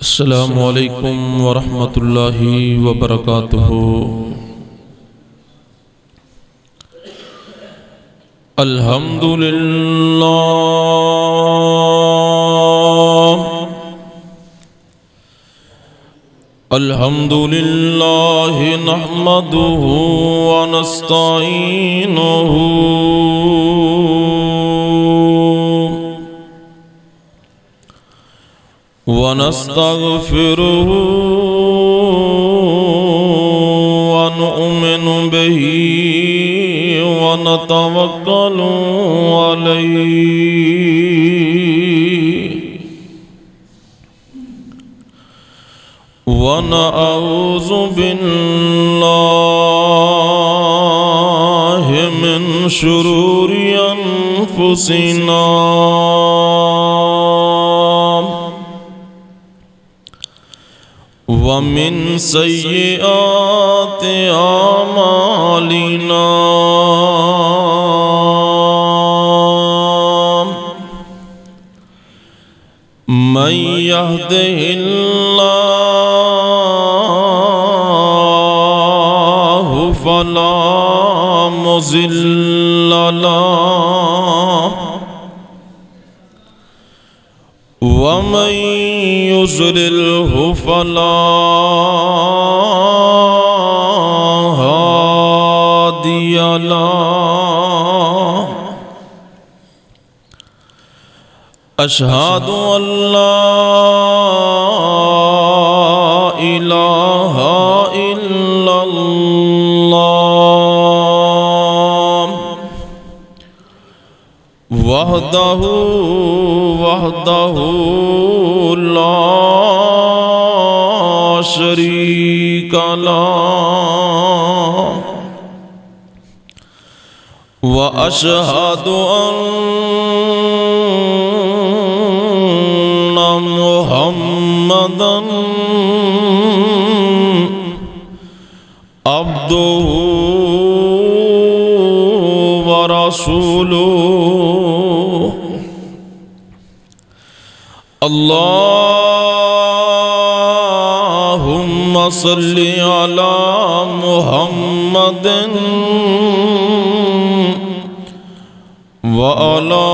अस्सलामु अलैकुम वरहमतुल्लाहि वबरकातुहू। अल्हम्दुलिल्लाह नहमदुहु व नस्तईनुहु व नस्तगफिरुहु व नु'मिनु बिही व नतवक्कलु अलैहि व नअऊज़ु बिल्लाहि मिन शुरूरि अनफुसिना व मिन सय्यिआति आमालिना। मन यहदिहिल्लाहु फला मुज़िल्ल लहु व मन युज़लिल्हु फला हादिय लहु। अशहदु अल्ला इलाहा इल्लल्लाह वहदहु ला शरीक लहु व अशहदु अन्ना मुहम्मदन अब्दुहु व रसूलुहु। अल्लाहुम्मा सल्लि अला मुहम्मदिन व अला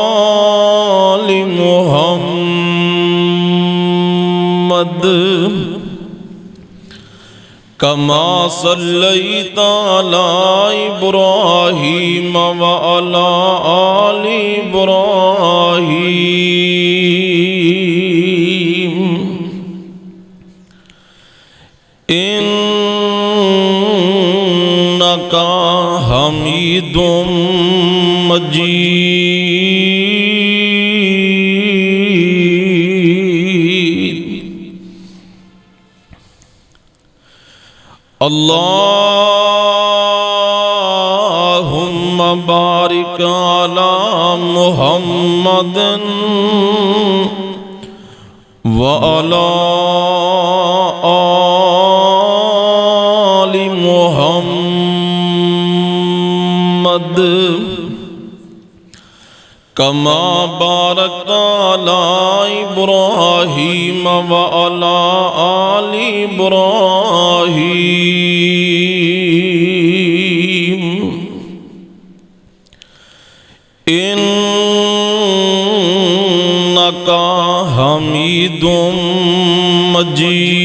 आलि मुहम्मद कमा सल्लैता अला इब्राहीम व अला आलि इब्राहीम इन्नका हमीदुम मजीद। अल्लाहुम्मा बारिक अला मुहम्मदिन व अला आलि मुहम्मद कमा बारकता अला इब्राहीम व अला आलि इब्राहीम इन्नका हमीदुम मजीद।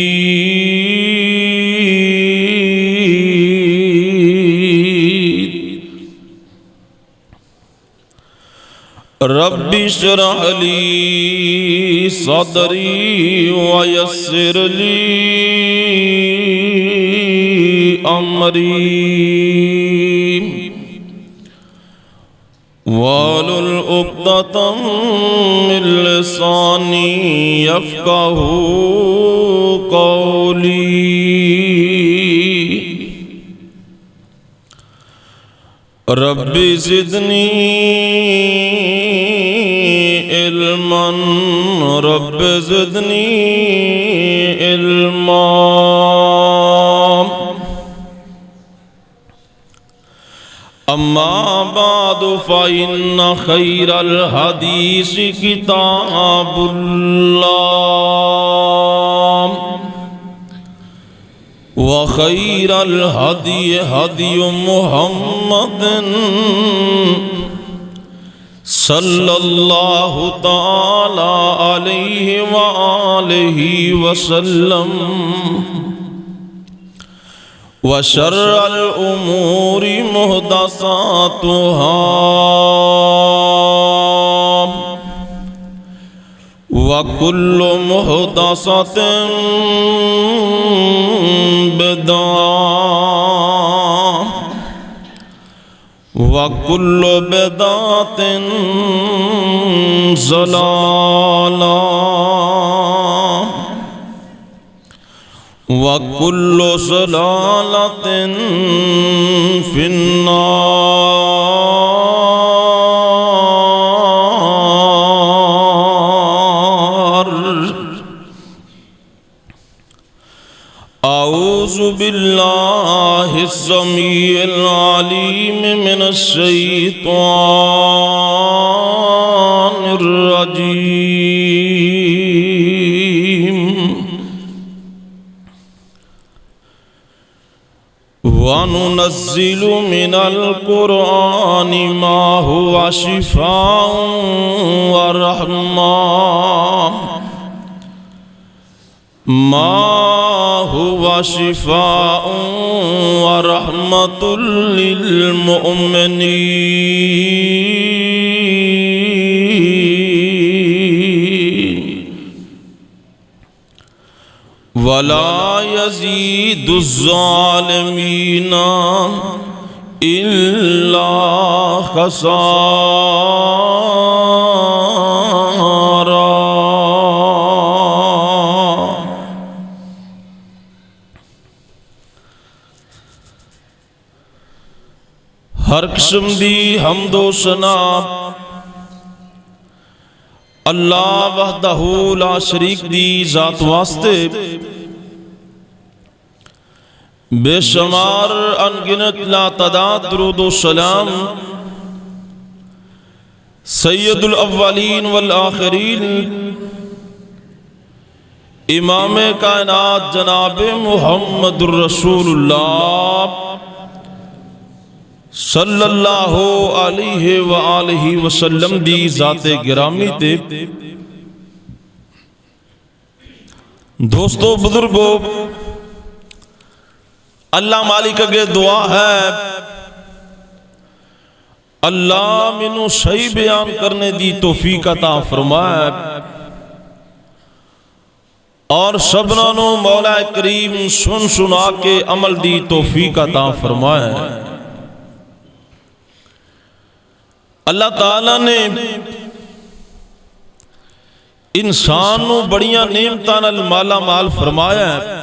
रब्बि इश्रह ली सदरी व यस्सिर ली अमरी वाहलुल उक़दतम मिन लिसानी यफ़क़हू क़ौली। Rabbi ज़िदनी इल्मन rabbi ज़िदनी इल्मा। अम्मा बाद फ़इन्न खैरल हदीस किताबुल्लाह व खैरल हदी हदी मुहम्मदिन सल्लल्लाहु ताला अलैहि व आलिहि वसल्लम व शर्रल उमूरि मुहदसातुहा व कुल्लु मुहदसतिन बिदअह व कुल्लु बिदअतिन ज़लालह व कुल्लु ज़लालतिन फिन्नार। औज़ु बिल्लाहि समीइल अलीम मिनश शैतानिर रजीम। वनुनज़्ज़िलु मिनल कुरआनि मा हुवा शिफ़ाउन व रहमा मा हुवा शिफ़ाउन व रहमतुल लिल मुमिनीन वला यज़ीदुज़्ज़ालिमीना इल्ला ख़सारा। हर किस्म दी हम्दो सना अल्लाह वहदहू ला शरीक दी जात वास्ते बेशुमार अनगिनत लातदाद दुरूद व सलाम सैयदुल अव्वलीन वल आखिरीन इमाम कायनात जनाब मुहम्मदुर रसूलुल्लाह सल्लल्लाहु अलैहि व आलिहि वसल्लम दी जाते गिरामी ते दोस्तों बुजुर्गों, अल्लाह मालिक अगे दुआ है अल्लाह मैनू सही बयान करने दी तौफीक अता फरमाए और सबना नू मौला करीम सुन सुना के अमल दी तौफीक अता फरमाए। अल्लाह ताला ने इंसान नू बड़ियां नेमतां नाल माला माल फरमाया है।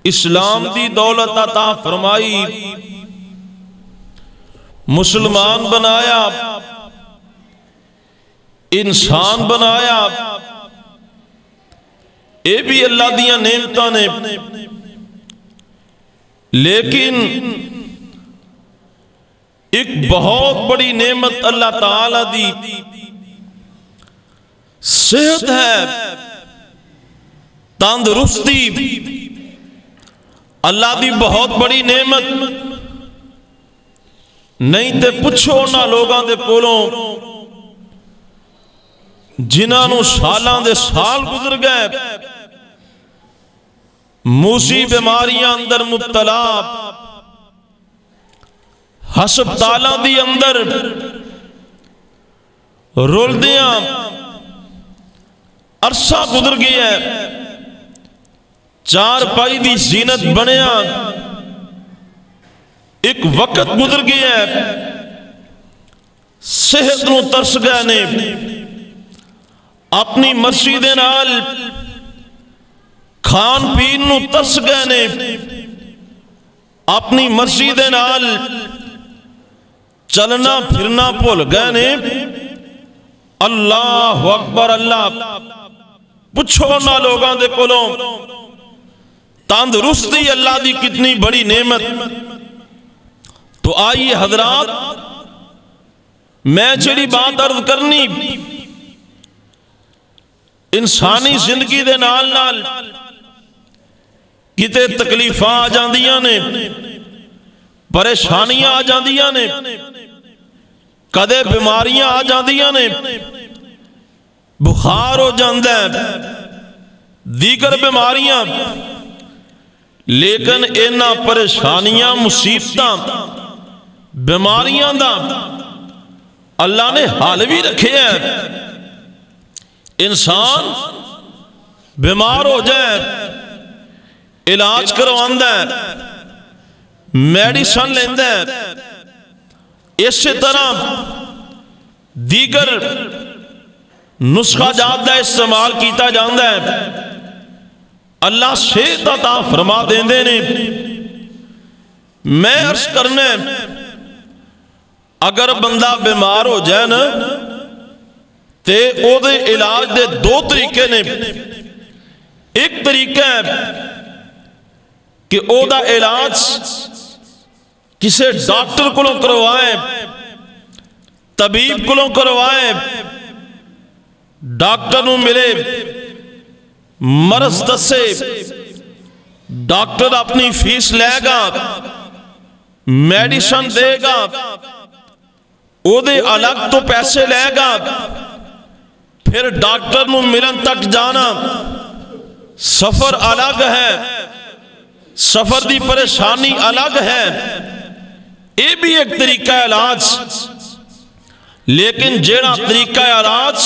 इस्लाम दी दौलत अता फरमाई, मुसलमान बनाया, इंसान बनाया। ये भी अल्लाह दियां नेमतां ने, लेकिन एक बहुत बड़ी नेमत अल्लाह ताला दी सेहत है, तंदुरुस्ती अल्लाह दी बहुत बड़ी नेमत। नहीं ते पुछो ना लोगों दे कोलों जिन्हां नूं सालां दे साल गुजर गए, मूसी बीमारियां अंदर मुब्तला, हस्पतालां दी अंदर रुलदियां अरसा गुजर गया, चार पाई दी जीनत बनया एक वक्त गुजर गया, सेहत नूं तरस गए ने, अपनी मर्जी दे नाल खान पीन नूं तरस गए ने, अपनी मर्जी दे नाल चलना फिरना भुल गए ने। अल्लाह अकबर, अल्लाह पुछो ना लोगों दे कोलों तंदुरुस्ती अल्लाह की कितनी बड़ी नेमत। तो आइए हजरात, मैं जी बात अर्ज करनी, इंसानी जिंदगी दे नाल नाल किते तकलीफां आ जांदियां ने, परेशानियां आ जांदियां ने, कदे बीमारियां आ जांदियां ने, बुखार हो जाता है, दीगर बीमारियां। लेकिन इन्हां परेशानियां मुसीबतां बीमारियां दा अल्लाह ने हल भी रखे है। इंसान बीमार हो जाए, इलाज करवांदा है, मेडिसिन लेंदा है, इस तरह दीगर नुस्खा जात का इस्तेमाल किया जाता है। अल्लाह सेहत अता फरमा देंदे ने। मैं अर्ज करना, अगर बंदा बीमार हो जाए ना, ते ओदे इलाज दे दो तरीके ने। एक तरीका है कि ओदा इलाज किसी डॉक्टर को करवाए, तबीब को करवाए, डॉक्टर नूं मिले, मरज दसे, डॉक्टर अपनी फीस लेगा, मेडिसिन देगा, ओदे अलग तो पैसे लेगा, फिर डॉक्टर नूं मिलन तक जाना, सफर अलग है, सफर की परेशानी अलग है। यह भी एक तरीका इलाज। लेकिन जेड़ा तरीका इलाज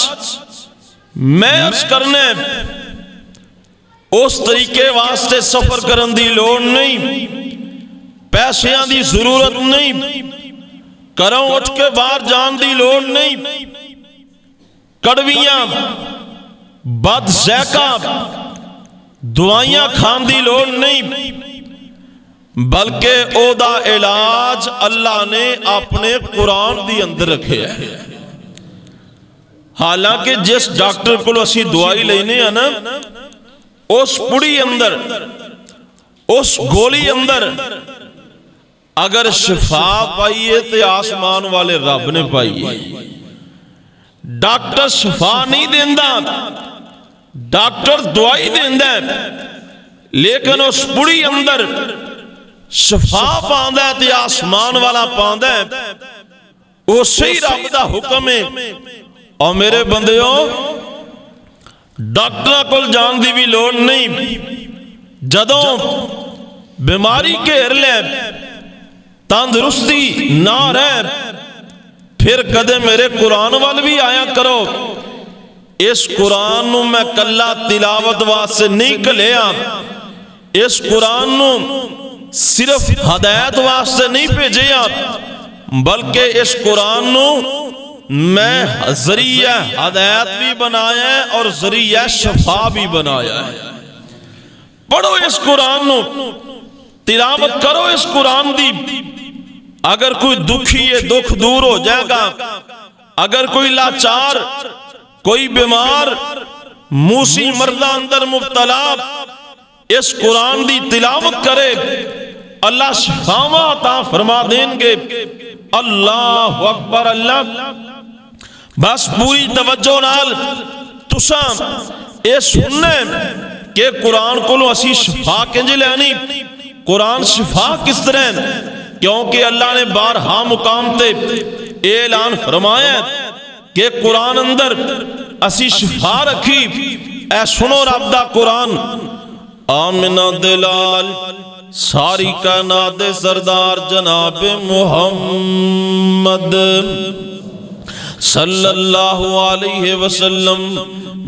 मैं अर्ज करने, उस तरीके वास्ते सफर करने की लोड़ नहीं, पैसों की जरूरत नहीं, घरों उठ के बाहर जाने की लोड़ नहीं, कड़वियां बदज़ैका दवाइयां खाने की लोड़ नहीं, बल्कि ओदा इलाज अल्लाह ने अपने कुरान के अंदर रखे है। हालांकि जिस डॉक्टर को असी दवाई लेने हैं ना, उस पुड़ी अंदर, उस गोली अंदर अगर शिफा पाई है तो आसमान वाले रब ने पाई है। डॉक्टर शिफा नहीं देंदा, डॉक्टर दवाई देंदा, लेकिन उस पुड़ी अंदर शिफा पांदा है तो आसमान वाला पांदा है। उसे ही रब दा हुक्म है। और मेरे बंदियों, डॉक्टर को जाने की भी लोड़ नहीं। जदों बीमारी घेर ले, तंदुरुस्ती ना रहे, फिर कदे मेरे कुरान वाल भी आया करो। इस कुरान नूं मैं कला तिलावत वास्ते नहीं घलिया, इस कुरान नूं सिर्फ हदायत वास्ते नहीं भेजिया, बल्कि इस कुरान नूं मैं जरिया हदायत भी बनाया है और जरिया शफा भी बनाया है। पढ़ो इस कुरान नूं, तिलावत करो इस कुरान दी। अगर कोई दुखी है, दुख दूर हो जाएगा। अगर कोई लाचार, कोई बीमार, मूसी मर्दा अंदर मुब्तला इस कुरान दी तिलावत करे, अल्लाह शिफावां अता फरमा देंगे। अल्लाह अकबर। अल्लाह बस पूरी तवज्जो नाल तुसां ये सुनने कि कुरान को असी शिफा किंज लैनी, कुरान शिफा किस तरह। क्योंकि अल्लाह ने बारहा मुकाम ते ऐलान फरमाया कि कुरान अंदर असी शिफा रखी। ऐ सुनो रब दा कुरान। आमिना दिलाल सारी कायनात दे सरदार जनाब मुहम्मद सल्लल्लाहु अलैहि वसल्लम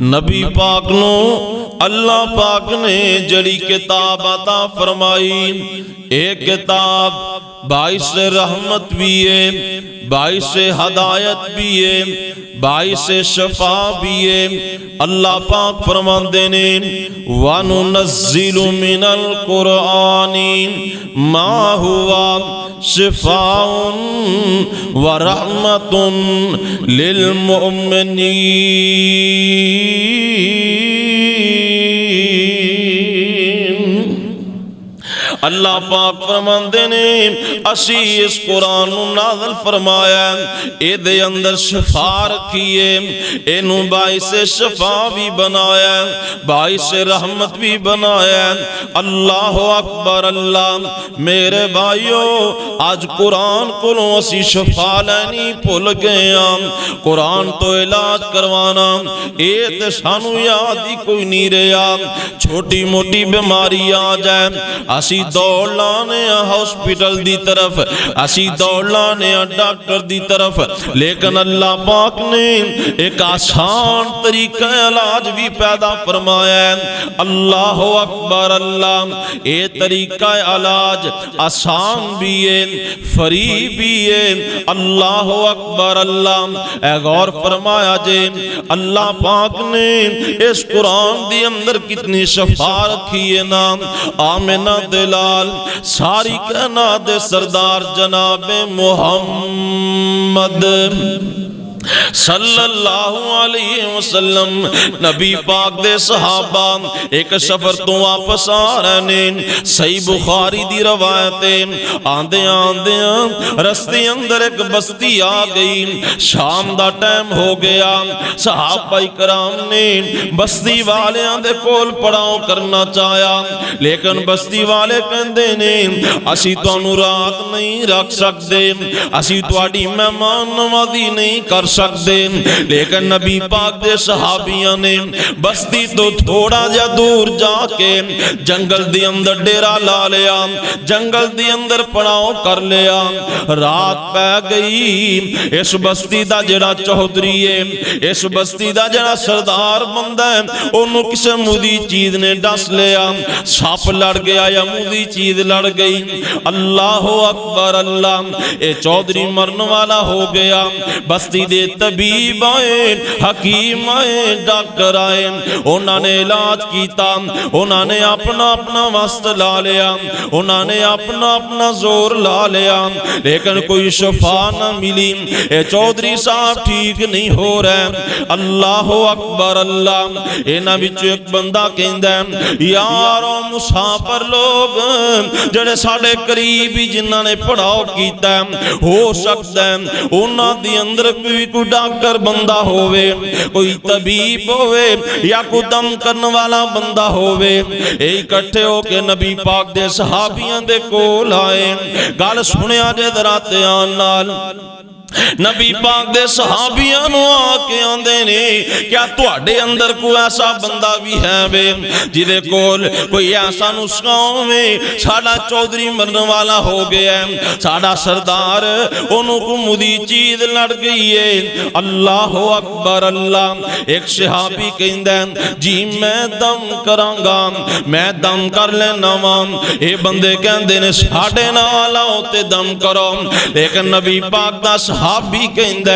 नबी पाक नो अल्लाह पाक ने जड़ी किताब अता फरमाई। एक किताब बाइस रहमत भी है, बाइस हदायत भी है, बाइस शफा भी है। अल्लाह पाक फरमाते ने वनुनज़्ज़िलु मिनल कुरआनी मा हुवा शिफाउन व रहमतुन लिल मुमिनीन। अल्लाह पाक फरमांदे ने असी इस कुरान नू नाज़िल फरमाया, इहदे अंदर शफा रखी है, इनू बाइसे शफा भी बनाया, बाइसे रहमत भी बनाया। अल्लाह अकबर। अल्लाह मेरे भाइयों, आज कुरान को असी शफा लैनी भुल गए हैं। कुरान तो इलाज करवाना ये तो सानू याद ही कोई नहीं रहा। छोटी मोटी बीमारी आ जाए असी दौड़ लाने हॉस्पिटल दी तरफ, असी दौड़ लाने डॉक्टर दी तरफ। लेकिन अल्लाह पाक ने एक आसान तरीका इलाज भी पैदा फरमाया है। अल्लाह अकबर। अल्लाह ये तरीका इलाज आसान भी है, फ्री भी है। अल्लाह अकबर। अल्लाह गौर फरमाया जे अल्लाह पाक ने इस कुरान दी अंदर कितनी शफा रखी है ना। आमिना दिलाल सारी कहना दे सरदार जनाबे मोहम्मद सल्लल्लाहु अलैहि वसल्लम नबी पाक दे सहाबा एक सफर तो वापस आ रहे ने। सही बुखारी दी रवायत है, आंदे आंदे रस्ते अंदर एक बस्ती आ गई। शाम दा टाइम हो गया। सहाबा इकराम ने बस्ती वालियां दे कोल पड़ाव करना चाहा, लेकिन बस्ती वाले कहंदे ने असी तुहानू रात नहीं रख सकते, असी तुहाडी मेहमान नवाजी नहीं कर सकते। लेकिन नबी पाक दे सहाबियां ने बस्ती तो थोड़ा जा दूर जाके जंगल दे अंदर डेरा ला लिया, जंगल दे अंदर पड़ाव कर लिया। रात पै गई। इस बस्ती दा जड़ा चौधरी है, इस बस्ती दा जड़ा सरदार बंदा है, ओनू किसी मुदी चीज ने डस लिया। सप लड़ गया या मुदी चीज लड़ गई। अल्लाह अकबर। अल्लाह ये चौधरी मरन वाला हो गया। बस्ती दे तबीब आए, हकीम आए, डॉक्टर आए, उन्होंने इलाज किया, उन्होंने अपना अपना वस्त ला लिया, उन्होंने अपना अपना जोर ला लिया, लेकिन कोई शफा न मिली। ये चौधरी साहब ठीक नहीं हो रहे। अल्लाह अकबर। अल्लाह इन्हां विच एक बंदा कहंदा यारो मुसाफिर लोग जेड़े साडे करीब ही जिन्हां ने पड़ाव कीता, हो सकता है उन्हां दी अंदर भी कोई डॉक्टर बंदा होवे, कोई तबीब होवे या कोई दम करने वाला बंदा होवे। इकट्ठे होके नबी पाक दे सहाबियां दे कोल आए। गल सुनिया जे जरा ध्यान नाल। नबी पाक दे सहाबियां नु आके आंदे ने क्या तुहाडे अंदर कोई ऐसा बंदा भी है वे जिदे कोल कोई ऐसा नुस्खा होवे? साडा चौधरी मरन वाला हो गया, साडा सरदार ओनू को मुदी चीज लड़ गई है। अल्लाह अकबर। अल्लाह एक सहाबी कहंदा जी मैं दम करांगा, मैं दम कर लेना वा। ये बंदे कहंदे ने साडे नाल आओ ते दम करो, लेकिन नबी पाक दा सहाबी कहंदा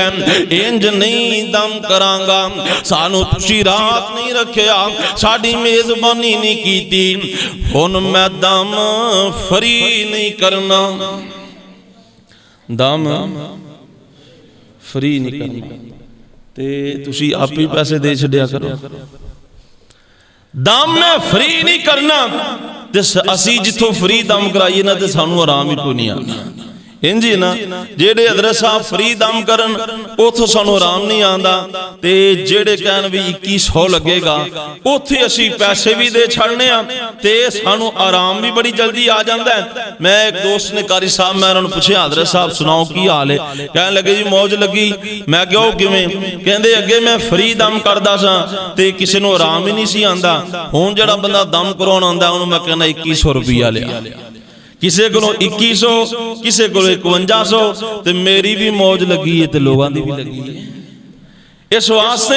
इंज नहीं दम करांगा, सानू तुसी रात नहीं रखिया, साडी मेजबानी नहीं कीती, हुण मैं दम फ्री नहीं करना, दम फ्री नहीं करना ते तुसी आप ही पैसे दे छड्या करो। दम मैं फ्री नहीं करना ते असी जिथों फ्री दम कराइए ना ते सानू आराम ही कोई नहीं आना। इंज ही ना जेड़े हजरत साहब फ्री दम करन उथों सानू आराम नहीं आंदा, ते जेड़े कहन भी 2100 लगेगा उथे असी पैसे भी दे छड़ने आ ते सानू आराम भी बड़ी जल्दी आ जांदा है। मैं एक दोस्त ने कारी साहब मैं उन्होंने पूछा हजरत साहब सुनाओ की हाल है? कहने लगे जी मौज लगी। मैं क्यों किवें? कहंदे अगे मैं फ्री दम करदा सा ते किसी नू आराम ही नहीं सी आंदा, हुण जेड़ा बंदा दम कराउण आंदा उहनू मैं कहना 2100 रुपया लिया, किसी को 2100, किसी को 5100, तो मेरी भी मौज लगी है तो लोगों की भी लगी है। इस वास्ते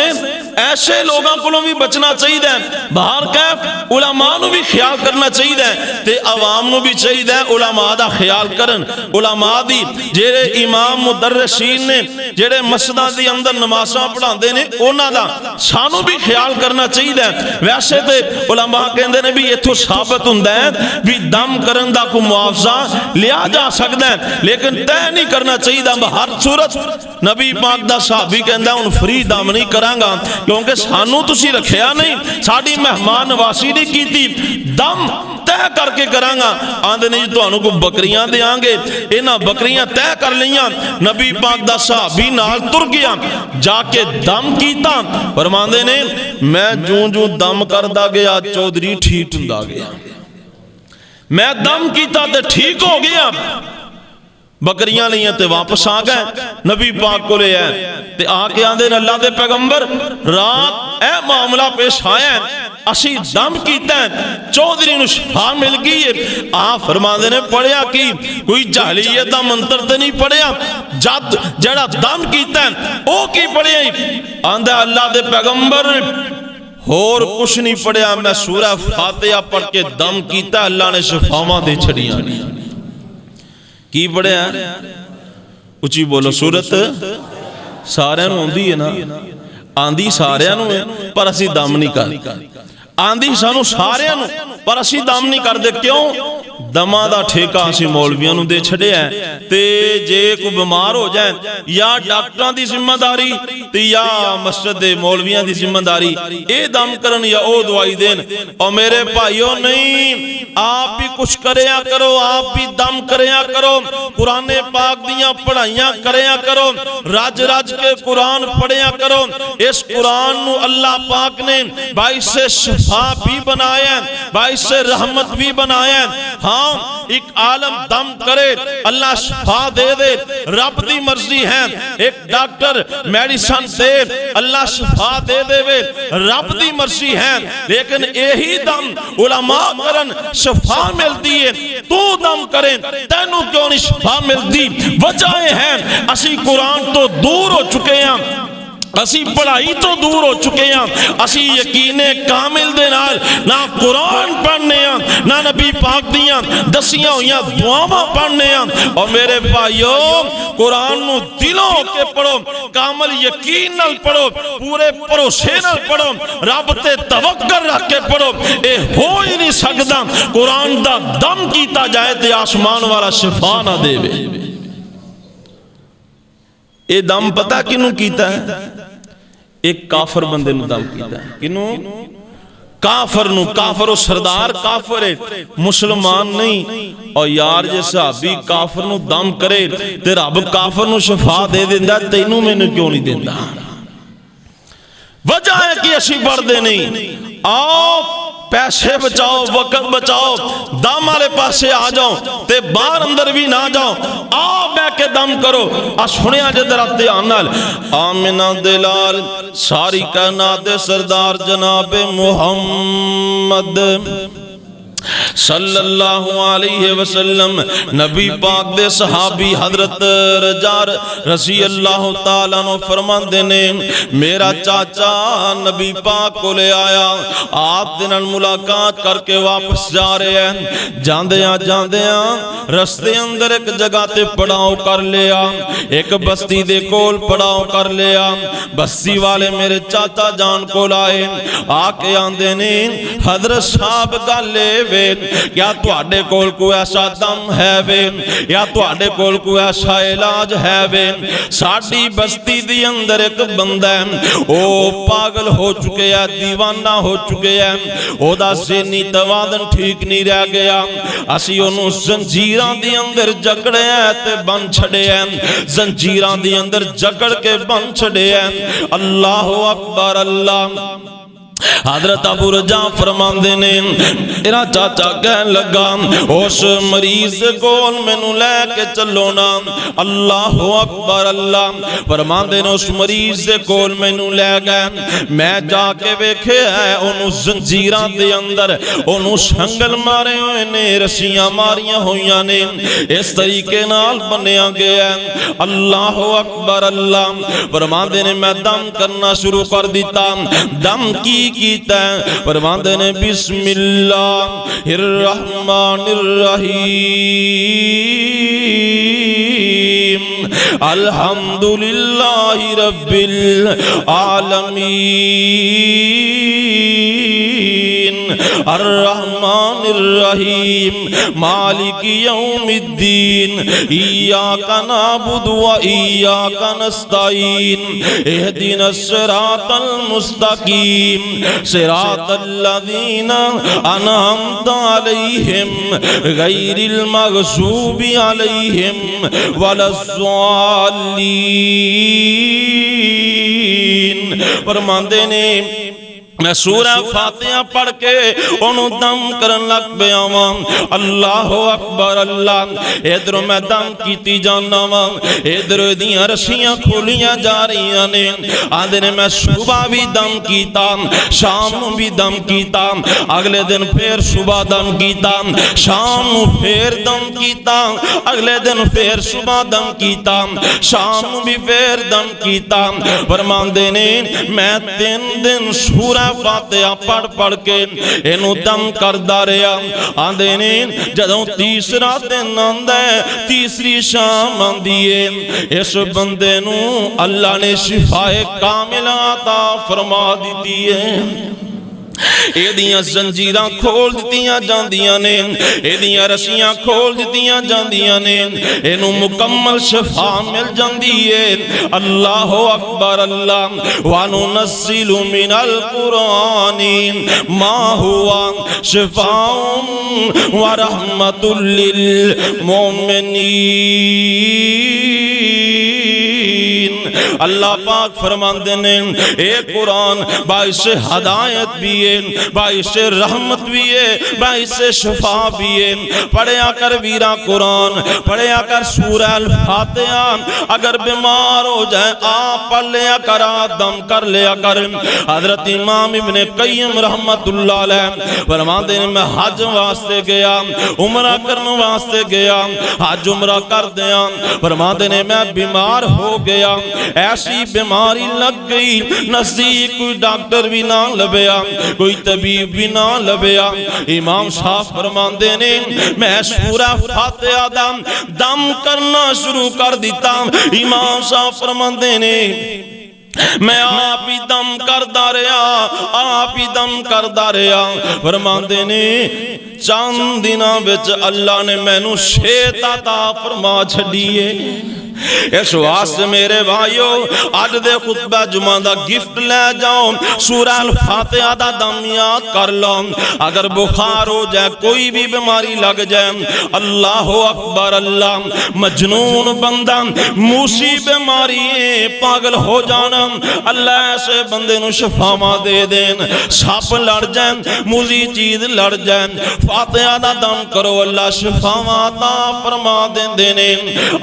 ऐसे लोगों को भी बचना चाहिए, बाहर कैफ उलमा नू भी ख्याल करना चाहिए ते अवाम नू भी चाहिए उलमा दा ख्याल करन। उलमा दी जेड़े इमाम मुदर्रिसीन ने जेड़े मस्जिदां दे अंदर नमाज़ां पढ़ाते ने उन्हां दा सानू भी ख्याल करना चाहिए। वैसे तो उलमा कहंदे ने भी इत्थों साबित हुंदा है भी दम करन दा कोई मुआवजा लिया जा सकदा है, लेकिन तय नहीं करना चाहिए। हर सूरत नबी पाक दा सहाबी कहंदा हुण फ्री दम नहीं करांगा, क्योंकि सानू तुसी रखिया नहीं, साड़ी मेहमान नवासी नहीं की, दम तय करके करांगा। आंदे नहीं तुहानू को बकरियां देंगे, इन्हां बकरियां तय कर लियां। नबी पाक दा सहाबी नाल तुर गया, जाके दम कीता। फरमांदे ने मैं जूं जूं दम करदा गया चौधरी ठीक हुंदा गया, मैं दम कीता ते ठीक हो गया। बकरियां लियां ते वापस आ गए नबी पाक को ले आए ते आके आंदे अल्लाह दे पैगंबर रात ए मामला पेश आया, असी दम कीता चौधरी नूं शिफा मिल गई है। आ फरमांदे ने पढ़िया कि कोई जाहलीयत दा मंत्र ते नहीं पढ़िया, जद जेड़ा दम कीता ओ की पढ़िया। आंदा अल्लाह दे पैगंबर होर कुछ नहीं पढ़िया, मैं सूरह फातिहा पढ़ के दम कीता, अल्लाह ने शिफावां दे छड़ियां। की पढ़िया? उची बोलो। सूरत सारियां नूं आंदी है ना, आंदी सारियां नूं है, पर असी दम नहीं कर आंदी सानू सारियां नूं, पर असी दम नहीं करते। क्यों? दमा दा ठेका असी मौलवियां नूं दे छड़िया ते जे कोई बीमार हो जाए या डॉक्टरां दी जिम्मेदारी ते या मस्जिद दे मौलवियां दी जिम्मेदारी, ए दम करन या ओ दवाई देन। और मेरे भाइयों नहीं, आप भी कुछ करया करो, आप भी दम करया करो, कुरान पाक दियां पढ़ाइयां करया करो, रज रज के कुरान पढ़िया करो। इस कुरान नूं अल्लाह पाक ने बाइस से शिफा भी बनाया, बाइस से रहमत भी बनाया। हाँ, एक आलम दम करे अल्लाह शिफा दे दे, रब दी मर्जी है। एक डॉक्टर मेडिसिन दे अल्लाह शिफा दे देवे, रब दी मर्जी है। लेकिन यही दम उलमा करन शिफा मिलती है, तू दम करे तेनू क्यों नहीं शिफा मिलती? वजह है असी कुरान तो दूर हो चुके हैं, असी पढ़ाई तो दूर हो चुके हैं, असी यकीने कामिल दे नाल ना कुरान पढ़ने ना नबी पाक दियां दसियां हुईयां दुआवां पढ़ने। और मेरे भाइयों कुरान नूं दिलों के पढ़ो, कामिल यकीन नाल पढ़ो, पूरे भरोसे नाल पढ़ो, रब ते तवक्कल रख के पढ़ो। ए हो ही नहीं सकदा कुरान दा दम कीता जाए ते आसमान वाला शिफा ना देवे। ये दम पता किनू कीता है? एक काफर बंदे नूं दम कीता है। किनू? काफर नूं। काफर सरदार काफर है, मुसलमान नहीं। और यार जे सहाबी काफर नूं दम करे ते रब काफर नूं शिफा दे दिंदा, तैनू मैनू क्यों नहीं दिंदा? वजह है कि असी पढ़दे नहीं। आओ पैसे बचाओ, वक्त बचाओ, दम वाले पासे आ जाओ ते बाहर अंदर भी ना जाओ, आओ बह के दम करो। आ सुनिया जे जरा ध्यान नाल, आमिना दिलाल सारी कायनात दे सरदार जनाब मुहम्मद सल्लल्लाहु अलैहि वसल्लम नबी पाक दे सहाबी हजरत रजार रज़ी अल्लाह ताला नो फरमांदे ने, मेरा चाचा नबी पाक को ले आया, आप दे नाल मुलाकात करके वापस जा रहे हैं। जांदियां रस्ते अंदर एक जगह ते पड़ाव कर लिया, एक बस्ती दे कोल पड़ाव कर लिया। बस्ती वाले मेरे चाचा जान को आए, आके आंदे ने हजरत साहब गल वे, क्या तुहाडे कोल कोई ऐसा दम है वे, या तुहाडे कोल कोई ऐसा इलाज है वे? साडी बस्ती दी अंदर एक बंदा है, ओ पागल हो चुके है, दीवाना हो चुके हैं, ओदा ज़हनी तवाज़ुन ठीक नहीं रह गया। असी ओनू जंजीरां दी अंदर जकड़े ते बन छड़े हैं, जंजीरां दी अंदर जकड़ के बन छड़े हैं। अल्लाह अकबर। अल्लाह हजरत अबू रजा फरमांदे ने, तेरा चाचा कहन लगा उस मरीज को मैनू लैके चलो ना। अल्लाह अकबर। अल्लाह फरमांदे ने उस मरीज दे कोल मैनू लै गए। मैं जाके वेखे है ओनू जंजीरां दे अंदर ओनू संगल मारे हुए ने, रस्सियां मारियां हुईयां ने, इस तरीके नाल बन्निया गया। अल्लाह अकबर। अल्लाह फरमांदे ने मैं दम करना शुरू कर दिता। दम की कीता फरमांदे ने बिस्मिल्लाहिर रहमानिर रहीम अल्हम्दुलिल्लाहि रब्बिल आलमीन अर्रहमानिर रहीम मालिकी यौमिद्दीन इय्याका नअबुदु व इय्याका नस्तईन इहदिनस सिरातल मुस्तकीम सिरातल लज़ीना अनअमता अलैहिम गैरिल मग़ज़ूबि अलैहिम वलज़्ज़ालिन। फरमांदे ने मैं सूरा फातिहा पढ़ के उन्होंने दम करन लग पिया वां। अल्लाह अकबर अल्लाह। इधर मैं दम कीती जाना वां, इधर दियां रस्सियां खोलियां जा रही ने। आंदे ने मैं सुबह भी दम कीता, शाम नूं भी दम कीता, अगले दिन फिर सुबह दम कीता, शाम नूं फिर दम कीता, अगले दिन फिर सुबह दम कीता, शाम नूं भी फिर दम कीता। फरमांदे ने मैं 3 दिन सूरा फातिहा पढ़ पढ़ के इनू दम करदा रहा। आंदे ने जदों तीसरा दिन आंदा है, तीसरी शाम आंदी है, इस बंदे नू अल्लाह ने शिफाए कामिला अता फरमा दी है। एदियां जंजीरां खोल दित्तियां जांदियां ने, एदियां रस्सियां खोल दित्तियां जांदियां ने, इनू मुकम्मल शिफा मिल जांदी है। अल्लाह अकबर अल्लाह। व नुनज़्ज़िलु मिनल कुरानी मा हुवा शिफाउन व रहमतुल लिल मोमिनीन। अल्लाह पाक फरमाते ने ए कुरान बाइस हदायत भी है, बाइस रहमत भी है, बाइस शिफा भी है। पढ़िया कर वीरा कुरान, पढ़िया कर सूरह अल फातिहा। अगर बीमार हो जाए आप पढ़ लिया कर, दम कर लिया कर। हजरत इमाम इब्ने क़य्यिम रहमतुल्लाह अलैह फरमाते ने मैं हज वास्ते गया, उमरा करने वास्ते गया, हज उमरा कर दिया। फरमाते ने मैं बीमार हो गया, ऐसी बीमारी लग गई, नजदीक कोई डॉक्टर भी ना लभया, कोई तबीब भी ना लभया। इमाम साहब फरमाते ने मैं सूरह फातिहा दा दम करना शुरू कर दिता। इमाम साहब फरमाते ने मैं आप ही दम करदा रहा, आप ही दम करदा रहा। फरमाते ने चंद दिनां विच अल्लाह ने मैनू सेहत अता फरमा छड्डी है। इस वास्ते मेरे भाइयों अज दे खुतबा जुमा दा गिफ्ट ले जाओ, सूरह अल फातिहा दा दम याद कर लो। अगर बुखार हो जाए, कोई भी बीमारी लग जाए, अल्लाह अकबर अल्लाह। मजनून बंदा मूसी बीमारी पागल हो जाना, अल्लाह ऐसे बंदे नू शफावा दे देन। सप लड़ जाए, मूजी चीज लड़ जाए, फातिहा दा दम करो, अल्लाह शफावा अता फरमा देंदे ने।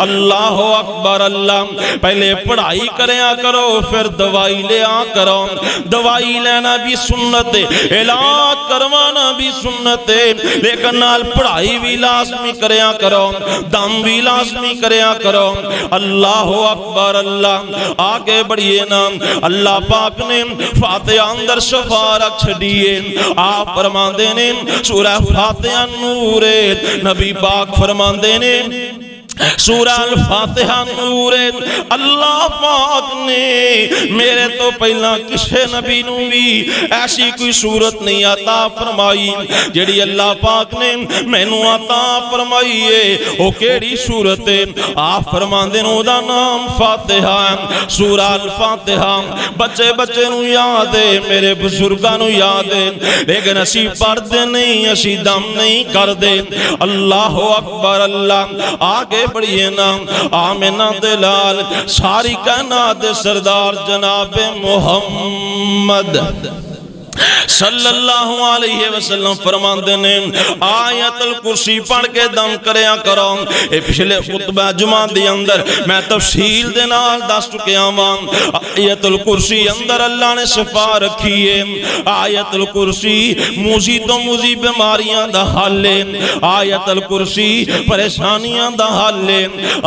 अल्लाह अकबर अल्लाह। पहले पढ़ाई करया करो, फिर दवाई लिया करो। दवाई लेना भी सुन्नत है, इलाज करवाना भी सुन्नत है, लेकिन नाल पढ़ाई भी लाजमी करया करो, दम भी लाजमी करया करो। अल्लाह अकबर अल्लाह। आगे बढ़िए ना, अल्लाह पाक ने फातिहा अंदर शफा रख छड़िए। आप फरमाते ने सूरह फातिहा नूर है। नबी पाक फरमाते ने सूरह अल फातिहा नूर है। अल्लाह पाक ने मेरे तो पहला किसी नबी नू भी ऐसी कोई सूरत नहीं अता फरमाई जिहड़ी अल्लाह पाक ने मैनू अता फरमाई है। वो केड़ी सूरत है? आप फरमांदे ने ओदा नाम फातिहा है, सूरह अल फातिहा। बच्चे बच्चे नू याद है, मेरे बुजुर्गां नू याद है, लेकिन असी पढ़दे नहीं, असी दम नहीं करदे। अल्लाह अकबर अल्लाह। आगे बढ़िए ना, आमिना दे लाल सारी कायनात दे सरदार जनाब मुहम्मद सल्लल्लाहु अलैहि वसल्लम फरमाते ने आयतुल कुर्सी पढ़ के दम करया करो। ए पिछले खुतबा जुमा दे अंदर मैं तफसील दे नाल दस चुकिया वां। आयतुल कुर्सी अंदर अल्लाह ने शिफा रखी है। आयतुल कुर्सी मूजी तो मूजी बीमारियां दा हल है। आयतुल कुर्सी परेशानियां दा हल है।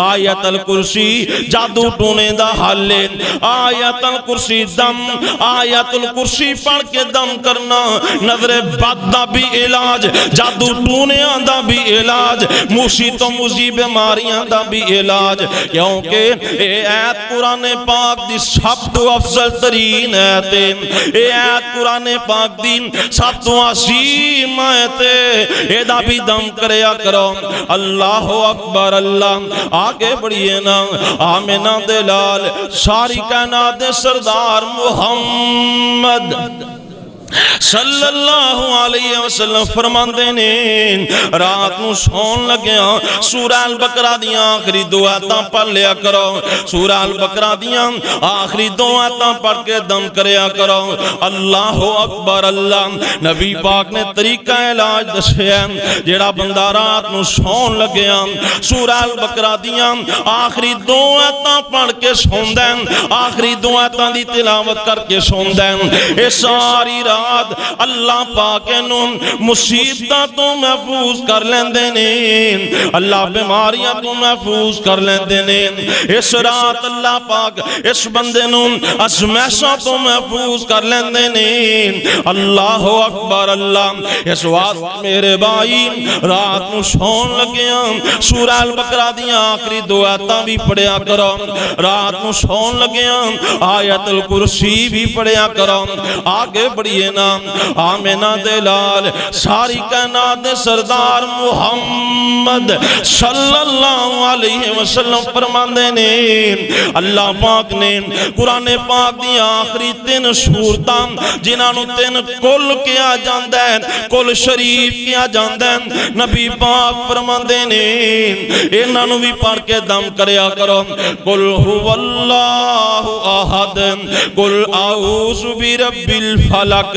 आयतुल कुर्सी जादू टोने दा हल है। आयतुल कुर्सी दम, आयतुल कुर्सी पढ़ के दम कर करना, नजरे बद दा भी इलाज, जादू टूनियां दा भी इलाज, मूसी तो मूसी बीमारियां दा भी इलाज। क्योंकि ये ऐत कुरान पाक दी सब तो अफजल तरीन ऐत है, ये ऐत कुरान पाक दी सब तो असीम ऐत है। एदा भी दम करया करो। अल्लाह अकबर। अल्लाह आगे बढ़िए ना। आमिना दे लाल सारी कायनात दे सरदार मुहम्मद सल्लल्लाहु अलैहि वसल्लम फरमांदे ने, रात नूं सौन लग्या सूरह अल बकरा दियां आखिरी दो आयतां पढ़ लिया करो। सूरह अल बकरा दियां आखिरी दो आयतां पढ़ के दम करया करो। अल्लाह अकबर। अल्लाह नबी पाक ने तरीका इलाज दस्या, जेड़ा बंदा रात नूं सौन लग्या सूरह अल बकरा दियां आखिरी दो आयतां पढ़ के सौंदा है, आखिरी दो आयतां दी तिलावत करके सौंदा है, ये सारी अल्लाह पाक नूं मुसीबतां तो महफूज कर लेंदे ने, अल्लाह बीमारियां तो महफूज कर लेंदे ने। इस रात अल्लाह पाक इस बंदे नूं अज़मैशां तो महफूज कर लेंदे ने। अल्लाह अकबर। अल्लाह इस वास्ते मेरे भाई रात नूं सौन लग्या सूरह अल बकरा दी आखिरी दो आयतां भी पढ़िया करो। रात नूं सौन लग्या आयतुल कुर्सी भी पढ़िया करो। आगे बढ़िए ना। आमिना दे लाल सारी कायनात दे सरदार मुहम्मद सल्लल्लाहु अलैहि वसल्लम फरमांदे ने, अल्लाह पाक ने कुरान पाक दी आखिरी तीन सूरतां जिन्हां नूं तीन कुल किया जांदा है, कुल शरीफ किया जांदा है, नबी पाक फरमांदे ने इन्हां नूं भी पढ़ के दम करया करो। कुल हुवल्लाहु अहद, कुल आऊज़ु बिरब्बिल फलक,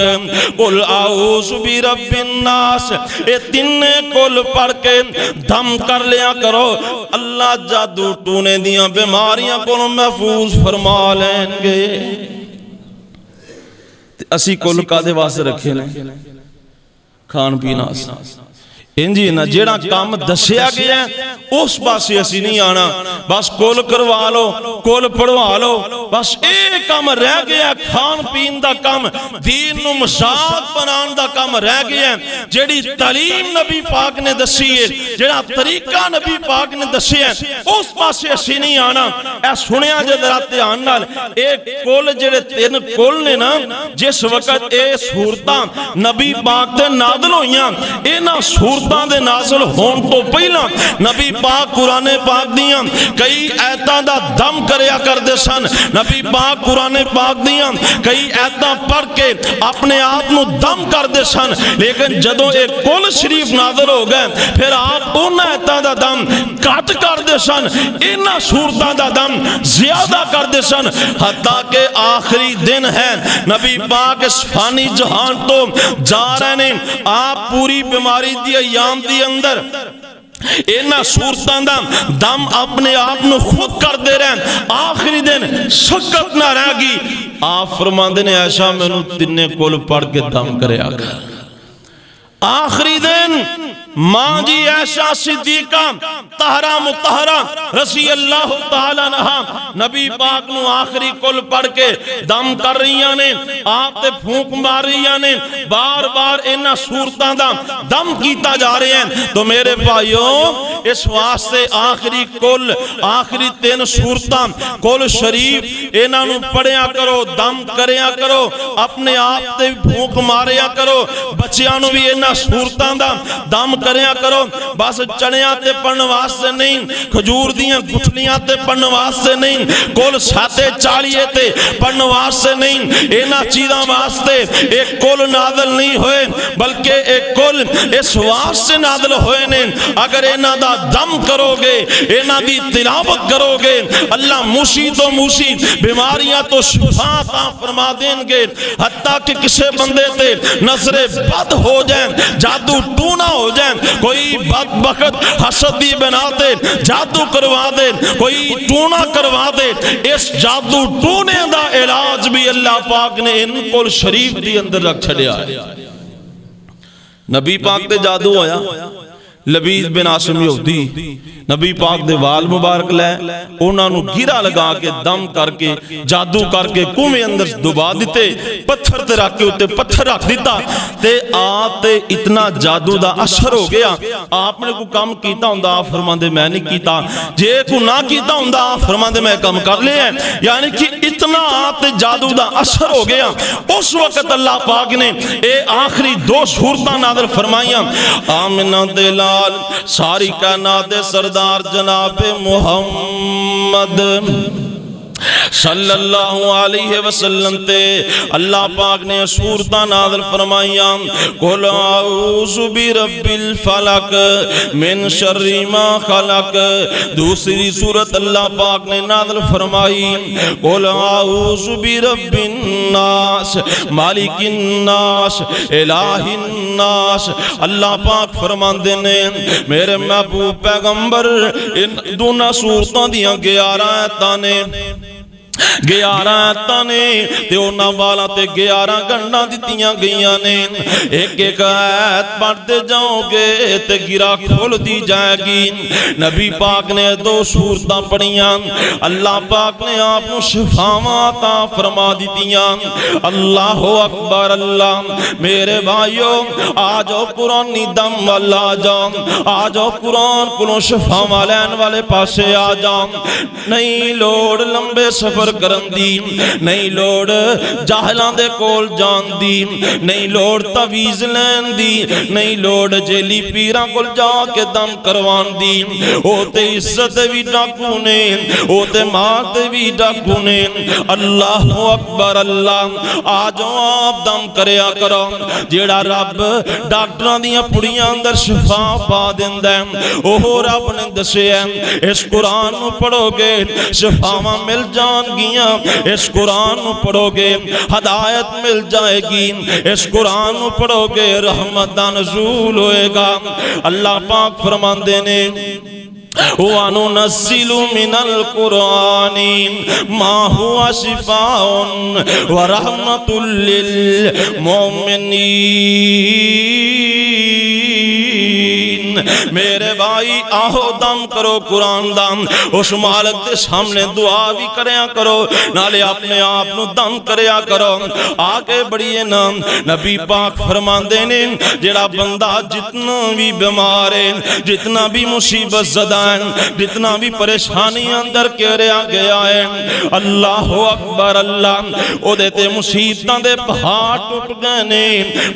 कुल आऊज़ु बिरब्बिन नास, ये तिन्ने कुल पढ़ के दम कर लिया करो। अल्लाह जादू टूने दियां बीमारियां को महफूज फरमा लेंगे। असी कुल कादे वास्ते रखे ने? खान पीन इंजी ना, जेड़ा काम दसिया गया उस पासे असी नहीं आना। बस कुल करवा लो, कुल पढ़वा लो, बस एक काम रह गया, खान पीन का काम, दीन नूं मजाक बनाने का काम रह गया। जेड़ी तालीम नबी पाक ने दसी है, जेड़ा तरीका नबी पाक ने दसिया उस पासे असी नहीं आना। ऐ सुनिया जे जरा ध्यान नाल, एक कुल जेड़े तीन कुल ने ना, जिस वक्त ये सूरतां नबी पाक ते नाज़िल होईयां, इन्हां सूरतां दे नाज़िल होण तो पहला नबी पाक कुरान पाक दियां कई आयतां दा दम करया करदे सन। नबी पाक कुरान पाक दियां कई आयतां पढ़ के अपने आप नूं दम करदे सन। लेकिन जदों एक कुल शरीफ नाज़िल हो गए फिर आप उन्हां आयतां दा दम घट करदे सन, इन्हां सूरतां दा दम ज्यादा करदे सन। हत्ता के आखिरी दिन है, नबी पाक इस फानी जहान तो जा रहे ने, आप पूरी बीमारी दी अयाम दी अंदर इन्हां सूरतां दा दम अपने आप नूं खुद करदे रहे। आखिरी दिन सकत ना रह गई। आप फरमांदे ने ऐशा मैनूं तिन्ने कुल पढ़ के दम करया कर। आखिरी दिन मां जी ऐशा सिद्दीका तहरा मुतहरा रसी अल्लाह तआला अन्हा नबी पाक नूं आखिरी कुल पढ़ के दम कर रही ने, आप ते फूंक मार रही ने, बार बार इन्हां सूरतां दा दम कीता जा रहे हैं। तो मेरे भाइयों इस वास्ते आखिरी कुल, आखिरी तीन सूरतां कुल शरीफ इन्हां नूं पढ़िया करो, दम करया करो, अपने आप ते फूंक मारिया करो, बच्चियां नूं भी इन्हां सूरतां दा दम करया करो। बस चनिया ते पढ़ने वास्ते नहीं, खजूर दियां गुठलियां ते पढ़ने वास्ते नहीं, कुल 40 ते पढ़ने वास्ते नहीं, इन्हां चीज़ां वास्ते एक कुल नाज़िल नहीं होए, बल्कि एक कुल इस वास्ते नाज़िल होए ने। अगर इन्हां दा दम करोगे, इन्हां दी तिलावत करोगे, अल्लाह मूसी तो मूसी बीमारियां तो शिफा अता फरमा देंगे। हत्ता कि किसी बंदे ते नजरे बद हो जाए, जादू टूना हो जाए, कोई बदबख्त हसदी बना दे, जादू करवा दे, कोई टूना करवा दे, इस जादू टूने का इलाज भी अल्लाह पाक ने इनको शरीफ के अंदर रख छड़िया है। नबी पाक ते जादू होया, लबीद बिन आसिम यहूदी नबी पाक दे वाल मुबारक लै उन्होंने गिरा लगा के दम करके जादू करके कुएं अंदर डुबा दिते, पत्थर ते रख के उत्ते पत्थर रख दिता ते आप ते इतना जादू दा असर हो गया। आपने कोई काम कीता हुंदा आप फरमांदे मैं नहीं कीता, जे कोई ना कीता हुंदा आप फरमांदे मैं काम कर लिया। यानी कि इतना आप ते जादू दा असर हो गया। उस वक्त अल्लाह पाक ने ये आखिरी दो सूरतां नाज़िल फरमाइयां। आमिना दे लाल सारी कायनात दे सरदार जनाब मुहम्मद सल्लल्लाहु अलैहि वसल्लम ते अल्लाह पाक ने सूरतां नाज़िल फरमाइयां। कुल औज़ु बिरब्बिल फलक मिन शर्रि मा खलक। दूसरी सूरत अल्लाह पाक ने नाज़िल फरमाई कुल औज़ु बिरब्बिन नास मालिकिन नास इलाहिन नास। अल्लाह पाक फरमांदे ने मेरे महबूब पैगंबर इन दोनों सूरतां दियां 11 आयतां ने 11 आयतां ने ते उन्हां वालां ते 11 गंढां दित्तियां गईयां ने। एक एक आयत पढ़ते जाओगे ते गिरा खुलदी जाएगी। नबी पाक ने दो सूरतां पढ़ियां, अल्लाह पाक ने आप शिफावां अता फरमा दित्तियां। अल्लाह अकबर अल्लाह। मेरे भाइयों आ जाओ कुरानी दम वाल आ जाओ, आ जाओ कुरान को शिफावां लैन वाले पासे आ जाओ। नहीं लोड़ लंबे सफर करन दी, नहीं लोड़ जाहलां दे कोल जान दी, नहीं लोड़ तवीज़ लैन दी, नहीं लोड़ जेली पीरां कोल जाके दम करवान दी। ओ ते इज्जत भी डाकू ने, ओ ते माल ते भी डाकू ने। अल्लाह अकबर अल्लाह। आ जाओ आप दम करया करो। जेड़ा रब डॉक्टरां दियां पुड़ियां अंदर शिफा पा दिंदा है ओह रब ने दस्सिया। इस कुरान नूं पढ़ोगे शिफावां मिल जान। इस कुरान पढ़ोगे हदायत मिल जाएगी। इस कुरान पढ़ोगे रहमत दा नज़ूल होएगा। अल्लाह पाक फरमांदे ने वनुनज़्ज़िलु मिनल कुरानी मा हुवा शिफाउन व रहमतुल लिल मोमिनीन। मेरे भाई आओ दम करो कुरान दम। उस मालिक के सामने दुआ भी करया करो, नाले अपने आप नू दम करया करो। आगे बढ़िए ना नबी पाक फरमांदे ने जेड़ा बंदा जितना भी बीमार है, जितना भी मुसीबत ज़दा है, जितना भी परेशानी अंदर घेरिया गया है, अल्लाह अकबर अल्लाह ओदे ते मुसीबतां दे पहाड़ टुट गए ने,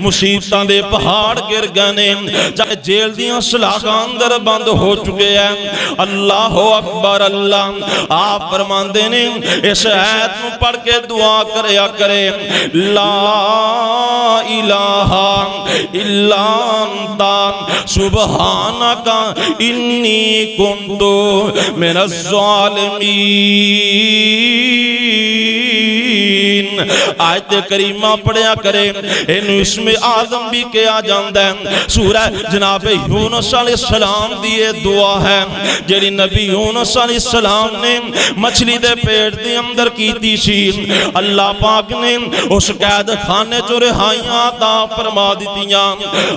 मुसीबतां दे पहाड़ गिर गए ने। चाहे जेल दियां सलाखां अंदर बंद हो चुके हैं। अल्लाह अकबर अल्लाह। आप फरमांदे ने इस आयत नूं पढ़ के दुआ करया करे ला इलाहा इल्ला अंता सुबहानका इन्नी कुन्तु मिनज़ ज़ालिमीन। आयत करीमा पढ़िया करे। इनू इसमें आज़म भी किया जाता है। सूरह जनाब यूनुस अलैहिस्सलाम दी ये दुआ है जेड़ी नबी यूनुस अलैहिस्सलाम ने मछली दे पेट दे अंदर कीती सी। अल्लाह पाक ने उस कैद खाने चो रिहाइयां अता फरमा दित्तियां।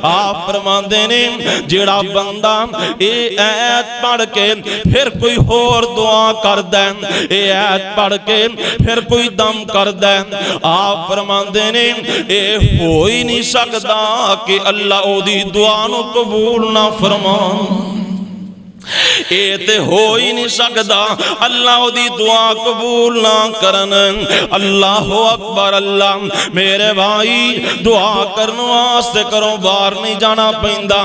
आप फरमांदे ने जेड़ा बंदा ये आयत पढ़ के फिर कोई होर दुआ करदा है, ये आयत पढ़ के फिर कोई दम करदा है, आप फरमांदे ने ये हो ही नहीं सकदा कि अल्लाह ओदी दुआ नूं कबूल ना फरमान। ये ते हो ही नहीं सकता अल्लाह ओदी दुआ कबूल ना करन। अल्लाह अकबर अल्लाह। मेरे भाई दुआ करने वास्ते करो बाहर नहीं जाना पैंदा।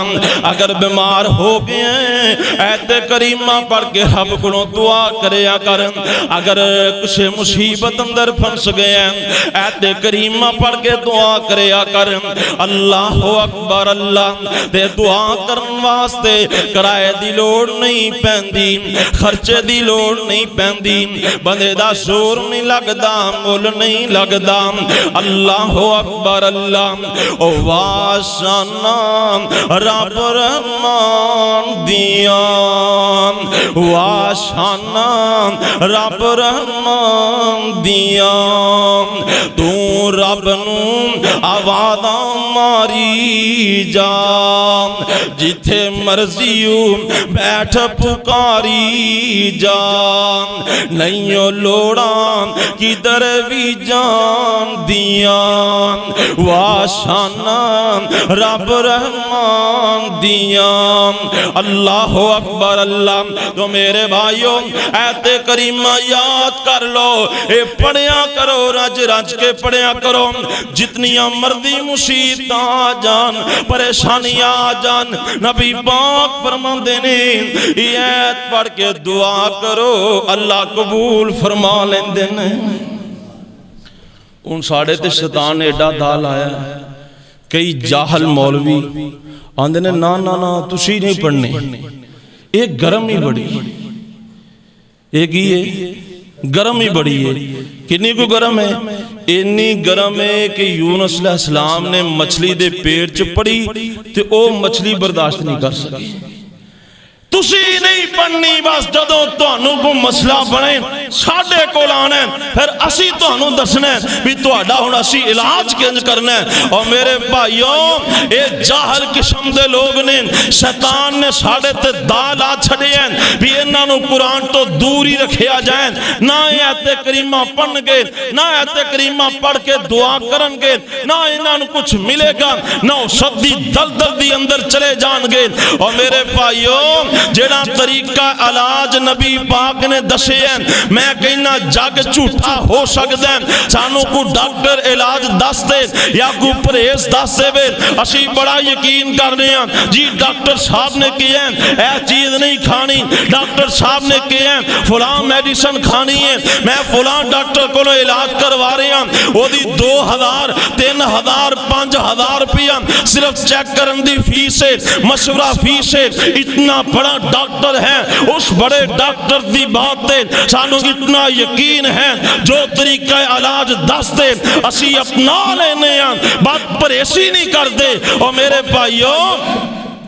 अगर बीमार हो गए ऐते करीमा पढ़ के रब को दुआ करया कर। अगर कुछ मुसीबत अंदर फंस गए ऐते करीमा पढ़ के दुआ करया कर। अल्लाह अकबर अल्लाह। ते दुआ करने वास्ते किराए दी लोड़ नहीं पैंदी, खर्चे दी लोड़ नहीं पैंदी, बंदे दा जोर नहीं लगदा, मुल नहीं लगदा। अल्लाह अकबर अल्लाह। ओ वाशाना रब रहमान दिया, वाशाना रब रहमान दिया। तू रब नू आवाज़ मारी जा, जिथे मर्जी बैठ पुकारी जा, नहीं लोड़ा किधर भी जान दिया, वाह शाना रब रहमान दिया। अल्लाह अकबर अल्लाह। तो मेरे भाइयों ऐते करीमा याद कर लो, ए पढ़िया करो, रज रज के पढ़िया करो। जितनियां मर्दी मुसीबत आ जान, परेशानियां आ जान, नबी पाक फरमाते ने ये पढ़ के दुआ करो, अल्लाह कबूल फरमा लेंदे ने। उन साढ़े ते शैतान ने एडा दा लाया, कई जाहल मौलवी आंदे ने ना ना ना तुसी नहीं पढ़ने, ये गर्म ही बड़ी, एक ही है गर्म ही बड़ी है। कितनी को गर्म है? इन्नी गर्म है कि यूनुस अलैहिस्सलाम ने मछली दे पेट च पड़ी ते ओ मछली बर्दाश्त नहीं कर सकी। तुसी नहीं पढ़नी, बस जदों तुहानू कोई मसला बने साडे कोल आना, फिर असी तुहानू दसना भी तुहाडा हुण असी इलाज किंज करना है। और मेरे भाइयों ये जाहल किस्म दे लोग ने, शैतान ने साडे ते दाल आ छड़े हैं भी इन्हां नू कुरान तो दूर ही रखिया जाए, ना आयते करीमा पढ़नगे, ना आयते करीमा पढ़ के दुआ करनगे, ना इन्हां नू कुछ मिलेगा, ना सदी दलदल दी अंदर चले जाएंगे। और मेरे भाइयों जेड़ा तरीका इलाज नबी पाक ने दसे हैं, मैं कहना जग झूठा हो सकता है, सानू को डॉक्टर इलाज दस दे या को परहेज दस दे, असी बड़ा यकीन कर रहे हैं जी डॉक्टर साहब ने किया है चीज नहीं खानी, डॉक्टर साहब ने किया है फलां मेडिसिन खानी है, मैं फलां डॉक्टर को इलाज करवा रहे हैं, ओदी 2000 3000 5000 रुपया सिर्फ चेक करने की फीस है, मशवरा फीस है। इतना बड़ा डॉक्टर है, उस बड़े डॉक्टर की बात है सानू इतना यकीन है, जो तरीका इलाज दस दे असी अपना लेने, बात परहेज़ी नहीं करते। और मेरे भाइयों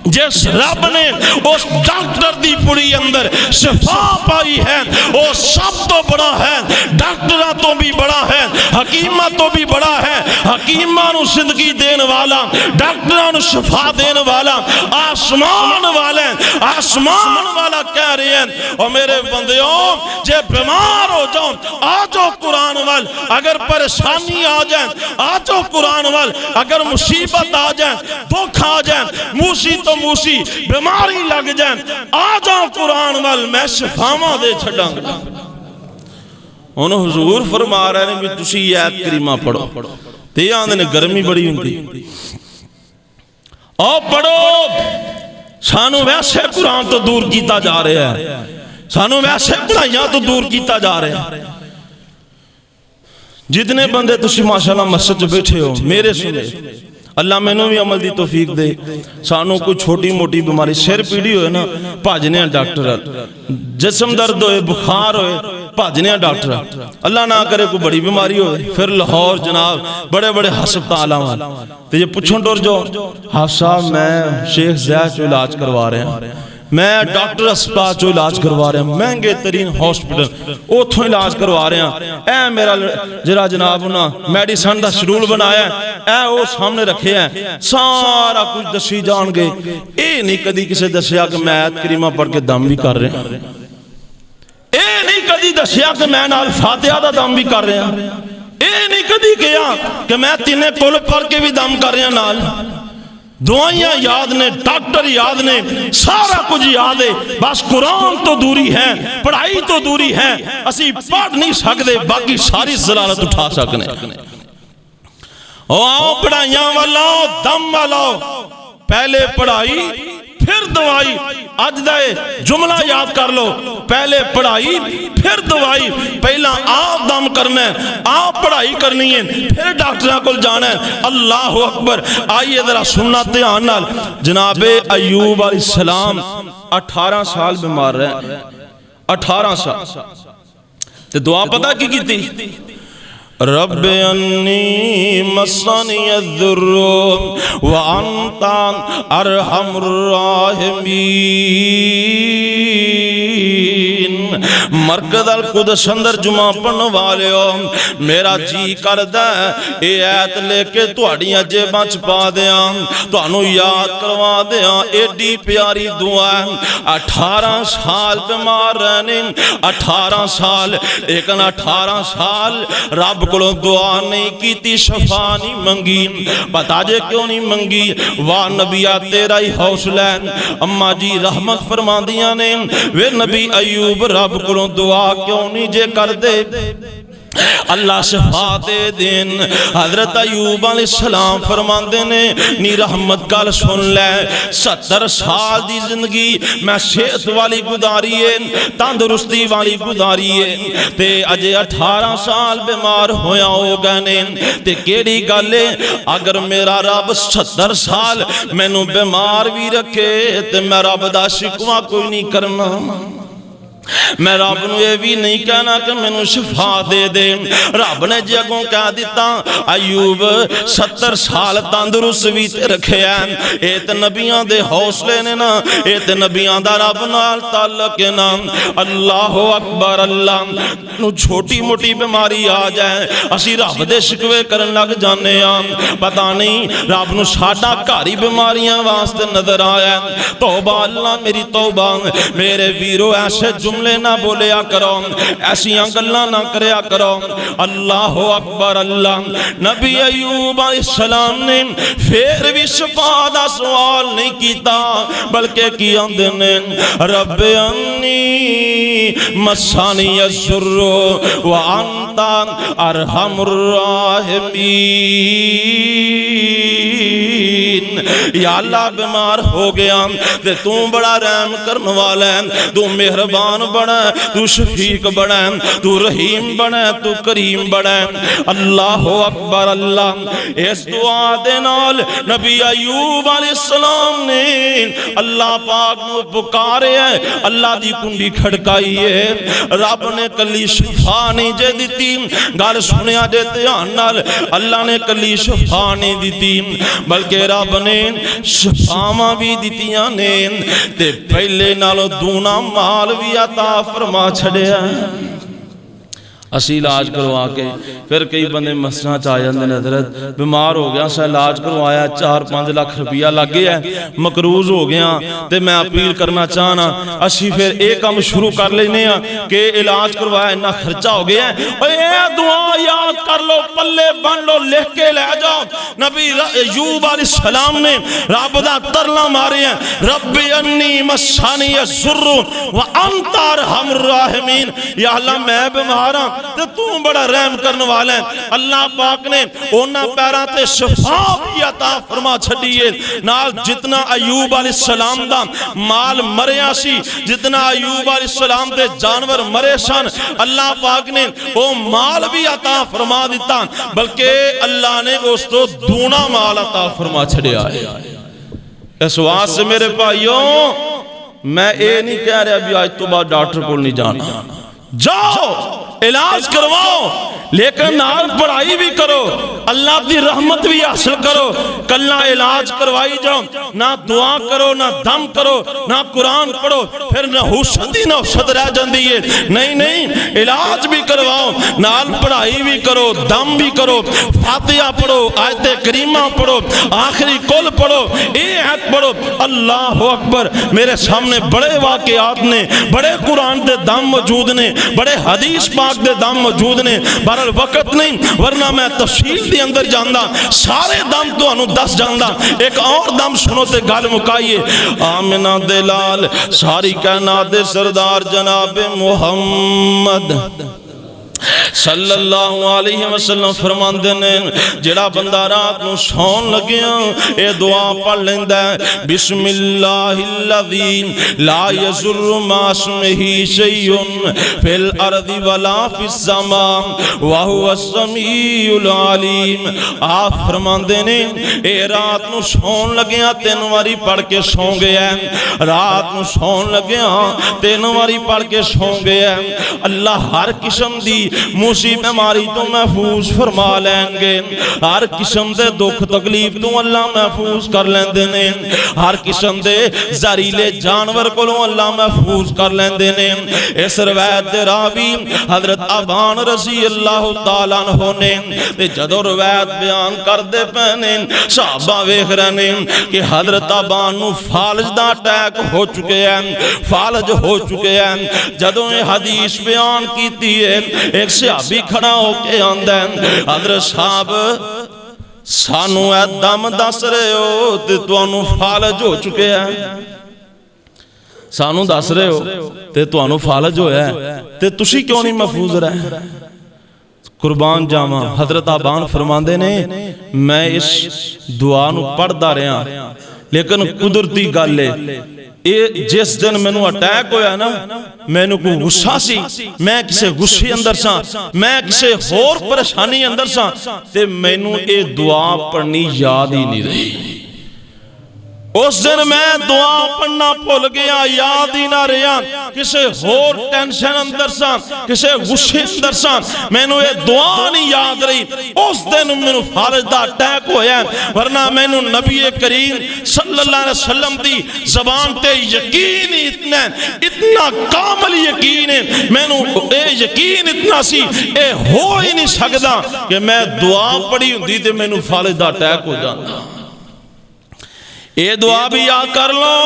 जिस रब ने उस डॉक्टर की पुड़ी अंदर शिफा पाई है, वो सब तो बड़ा है, डॉक्टरों तो भी बड़ा है, हकीमा तो भी बड़ा है। हकीमा नू जिंदगी देने वाला, डॉक्टरों नू शिफा देने वाला आसमान वाला, आसमान वाला कह रहे हैं। और मेरे बंदियों जे बीमार हो जाओ आ जाओ कुरान वाल, अगर परेशानी आ जाए आ जाओ कुरान वाल, अगर मुसीबत आ जाए, दुख आ जाए, मूसी तो मूसी बीमारी लग जाए, आ जाओ कुरान वाल, मैं शिफावां दे छड़ांगा। हुण हुजूर फरमा रहे हैं भी तुसी आयत करीमा पढ़ो, ते आंदे ने गर्मी बड़ी हुंदी, आओ पढ़ो। सानू वैसे कुरान तो दूर किया जा रहा है, सानू वैसे पढ़ाइयां तो दूर किया जा रहा है। जितने बंदे तुसी माशाअल्लाह मस्जिद च बैठे हो, मेरे सुने अल्लाह मैनू भी अमल की तौफीक दे। सानू कोई छोटी मोटी बीमारी सिर पीड़ी होए ना भजने डॉक्टर, जिस्म दर्द होए बुखार होए भजने डॉक्टर, अल्लाह ना करे कोई बड़ी बीमारी होए फिर लाहौर जनाब बड़े बड़े हस्पताल तो ये पुछो टुर जाओ हाँ साहब मैं शेख ज़ैद चो इलाज करवा रहा हूँ, मैं डॉक्टर अस्पताल चो इलाज करवा रहा हूँ, महंगे तरीन हॉस्पिटल उतों इलाज करवा रहा हूँ, ए मेरा जरा जनाब ना मेडिसन का शेड्यूल बनाया है वो सामने रखे है, सारा कुछ दसी जाएंगे। ये नहीं कदी किसी दसिया कि मैं आयत करीमा पढ़ के दम भी कर रहा, ये नहीं कदी दसिया कि मैं नाल फातिहा दा दम भी कर रहा, ये नहीं कदी कहा कि मैं तीने कुल पढ़ के भी दम कर रहा, नाल दुआइयां याद ने, डॉक्टर याद ने, सारा कुछ याद है, बस कुरान तो दूरी है, पढ़ाई तो दूरी है, असी पढ़ नहीं सकते, बाकी सारी जलालत उठा सकने। आओ पढ़ाइयां वाला दम वाला, पहले पढ़ाई फिर दवाई। अज दा जुमला याद कर लो, पहले पढ़ाई फिर दवाई, पहला आप दम करना है, आप पढ़ाई करनी है, फिर डॉक्टर को जाना है। अल्लाह अकबर। आइए जरा सुनना ध्यान नाल। जनाबे अयूब अलैहिस्सलाम 18 साल बीमार रहे, 18 साल, ते दुआ पता की थी, रब्बे अन्नी मस्सनी अज़्ज़ुर्रु व अंता अरहमुर राहिमीन। मरकज़ अल कुद्स अंदर जुमा पढ़न वालिओ मेरा जी करदा ये ऐत लेके तुहाड़ियां जेबां च पा दियां तुहानू याद करवा दियां एडी प्यारी दुआ 18 साल बीमार रहने 18 साल लेकिन 18 साल रब कोलों दुआ नहीं की शफा नहीं मंगी पता जे क्यों नहीं मंगी वाह नबिया तेरा ही हौसला अम्मा जी रहमत फरमांदियां ने वे नबी अयूब रब कोलों दुआ क्यों नहीं जे कर दे अल्लाह शफा दे देन हजरत अयूब अलैहिस्सलाम फरमांदे ने नी रहमत गल सुन ले 70 साल दी जिंदगी मैं सेहत वाली गुजारी है तंदुरुस्ती वाली गुजारी है ते अजे 18 साल बीमार होया हो गए ने ते केड़ी गल है अगर मेरा रब 70 साल मैनू बीमार भी रखे ते मैं रब दा शिकवा कोई नहीं करना मैं रब नूं ये भी नहीं कहना कि मैनू शिफा दे दे रब ने जे अगों कह दिता अयूब 70 साल तंदुरुस्त भी ते रखे ये तो नबियां दे हौसले ने ना ये तो नबियां दा रब नाल ताल्लुक है ना अल्लाह अकबर अल्लाह नूं छोटी मोटी बीमारी आ जाए असी रब दे शिकवे करन लग जाने पता नहीं रब नूं साडा घर ही बीमारियां वास्ते नजर आया तौबा अल्लाह मेरी तौबा मेरे वीरो ऐसे जुमले ना बोलिया करो ऐसियां गल्लां ना करया करो अल्लाह अकबर अल्लाह नबी अयूब अलैहिस्सलाम ने फिर भी शफा दा सवाल नहीं कीता बल्कि की आंदे ने रब अन्नी मसानी यसुर्रु व अंता अरहमुर राहिमीन या अल्लाह बीमार हो गया ते तू बड़ा रहम करने वाला है तू मेहरबान बना तू शफीक बना तू रहीम बना तू करीम बना अल्लाह अकबर अल्लाह इस दुआ दे नाल नबी अयूब अलैहिस्सलाम ने अल्लाह पाक नू पुकारे अल्लाह दी कुंडी खड़काई है रब ने कली शफा नहीं जे दी गल सुनिया जे ध्यान नाल अल्लाह ने कली शफा नहीं दी बल्कि रब ने शफावां भी दितियां ने ते पहले नालों दूना माल भी अता फरमा छड़िया असी इलाज करवा के फिर कई बंदे मसला च आ जाते हैं हजरत बीमार हो गया सा इलाज करवाया 4-5 लाख रुपया लग गया मकरूज हो गया तो मैं अपील करना चाहना असी फिर एक काम शुरू कर लेने कि इलाज करवाया इन्ना खर्चा हो गया दुआ याद कर लो पल्ले बन लो लिख के लै जाओ नबी अयूब अलैहिस्सलाम ने रब दा तरला मारे रब्बी अन्नी मसानी यसुर्रु व अंता अरहमुर राहिमीन या अल्लाह मैं बीमार हां ते तू बड़ा रहम करने वाला है अल्लाह पाक ने ओना पैरां ते शफा भी अता फरमा छड़ी है नाल जितना अयूब अलैहिस्सलाम दा माल मरिया सी जितना अयूब अलैहिस्सलाम दे जानवर मरे सन अल्लाह पाक ने ओ माल भी अता फरमा दिता बल्कि अल्लाह ने उस तो दूना माल अता फरमा छड़िया है इस वास्ते मेरे भाइयों मैं ये नहीं कह रहा भी आज तो बाद डॉक्टर को नहीं जाना जाओ इलाज करवाओ लेकिन नाल पढ़ाई भी करो अल्लाह की रहमत भी हासिल करो कल्ला इलाज करवाई जाओ ना दुआ करो ना दम करो ना कुरान पढ़ो फिर नहुसत ही नहुसत रह जाती है नहीं नहीं इलाज भी करवाओ नाल पढ़ाई भी करो दम भी करो फातिहा पढ़ो आयत करीमा पढ़ो आखिरी कुल पढ़ो ये आयत पढ़ो अल्लाह अकबर मेरे सामने बड़े वाक़यात ने बड़े कुरान के दम मौजूद ने बड़े हदीस पाक दे दम मौजूद ने बहरहाल वक्त नहीं वरना मैं तफसील के अंदर जांदा सारे दम तुहानू दस जांदा एक और दम सुनो ते गल मुकाइए आमिना दे लाल सारी कायनात दे सरदार जनाब मुहम्मद सल्लल्लाहु अलैहि वसल्लम फरमांदे ने जेड़ा बंदा रात नूं सौन लग्या ये दुआ पढ़ लेंदा बिस्मिल्लाहिल्लज़ी ला यज़ुर्रु मास्मिही शैउन फिल अर्दि वला फिस समा व हुवस समीउल अलीम आप फरमांदे ने ये रात नूं सौन लग्या 3 वारी पढ़ के सौ गया रात नूं सौन लग्या 3 वारी पढ़ के सौ गया अल्लाह हर किस्म दी मूसी बीमारी तो महफूज फरमा लैणगे, हर किस्म के दुख तकलीफ तो अल्लाह महफूज कर लेंदे ने, हर किस्म के जहरीले जानवर को अल्लाह महफूज कर लेंदे ने। इस रवायत दे रावी हजरत अबान रज़ी अल्लाह तआला अन्हु ने ते जदों रवायत बयान करदे पे ने, सहाबा वेख रहे ने कि हजरत अबान नूं फालज दा अटैक हो चुके हैं, फालज हो चुके हैं। जदों ये हदीस बयान कीती है, एक सहाबी खड़ा होके आंदा है, हजरत साहब सानू ए दम दस रहे हो ते तुहानू फालज हो चुके हैं, सानू दस रहे हो ते तुहानू फालज होया ते तुसी क्यों नहीं महफूज रहे? कुर्बान जावा हजरत अबान फरमांदे ने, मैं इस दुआ नू पढ़दा रहा, लेकिन कुदरती गल है ये जिस दिन मैनू अटैक होया ना, मैनू कोई गुस्सा सी, मैं किसी गुस्से अंदर सा, मैं किसी होर परेशानी अंदर सा, ते मैनू ये दुआ पढ़नी याद ही नहीं रही। उस दिन मैं दुआ पढ़ना भुल गया, याद ही ना रहा, किसी होर टेंशन अंदर सा, किसी गुस्से अंदर सा, मैनू ये दुआ नहीं याद रही। उस दिन मैनू फालज दा अटैक होया, वरना मैनू नबी करीम सल्लल्लाहु अलैहि वसल्लम दी ज़बान ते यकीन ही इतना कामल यकीन है, मैनू ये यकीन इतना सी, ये हो ही नहीं सकता कि मैं दुआ पढ़ी हुंदी ते मैनू फालज दा अटैक हो जाता। ये दुआ भी याद कर लो,